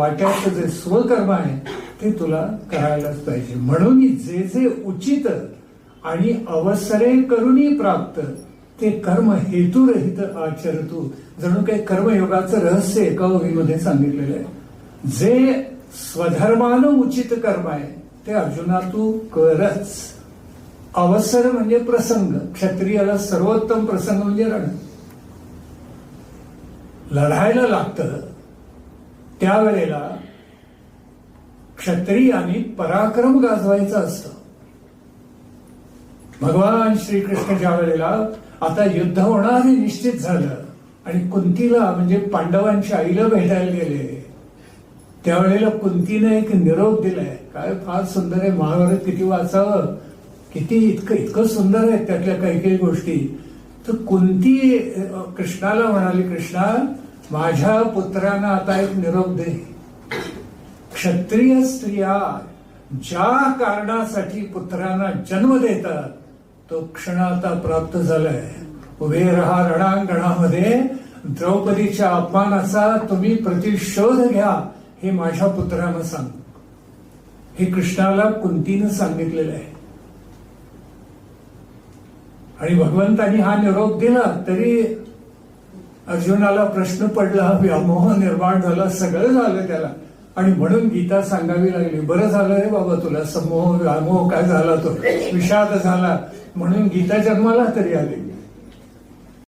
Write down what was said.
वाट्याचं जे स्वकर्म आहे ते तुला करायलाच पाहिजे. म्हणून जे जे उचित आणि अवसरे करूनी प्राप्त ते कर्म हेतुरहित आचरतू. जणू काही कर्मयोगाचं रहस्य एका ओळीमध्ये सांगितलेलं आहे. जे स्वधर्मानं उचित कर्म आहे ते अर्जुना तू करच. अवसर म्हणजे प्रसंग. क्षत्रियाला सर्वोत्तम प्रसंग म्हणजे रण. लढायला लागतं त्यावेळेला क्षत्रियांनी पराक्रम गाजवायचं असतं. भगवान श्रीकृष्ण ज्या वेळेला आता युद्ध होणार हे निश्चित झालं आणि कुंतीला म्हणजे पांडवांच्या आईला भेटायला गेले, त्यावेळेला कुंतीने एक निरोप दिलाय. काय फार सुंदर आहे. महाभारत किती वाचावं, किती इतकं सुंदर आहे त्यातल्या काही काही गोष्टी. तर कुंती कृष्णाला म्हणाली, कृष्णा माझ्या पुत्रांना आता एक निरोप दे. क्षत्रिय स्त्रिया ज्या कारणासाठी पुत्रांना जन्म देतात तो क्षण आता प्राप्त झालाय. उभे रहा रणांगणामध्ये, द्रौपदीच्या अपमानाचा तुम्ही प्रतिशोध घ्या हे माझ्या पुत्रांना सांग. हे कृष्णाला कुंतीनं सांगितलेलं आहे. आणि भगवंतानी हा निरोप दिला तरी अर्जुनाला प्रश्न पडला, व्यामोह निर्माण झाला, सगळं झालं त्याला. आणि म्हणून गीता सांगावी लागली, बरं झालं रे बाबा तुला समोह व्यामोह काय झाला, तो विषाद झाला, म्हणून गीता जन्माला तरी आली.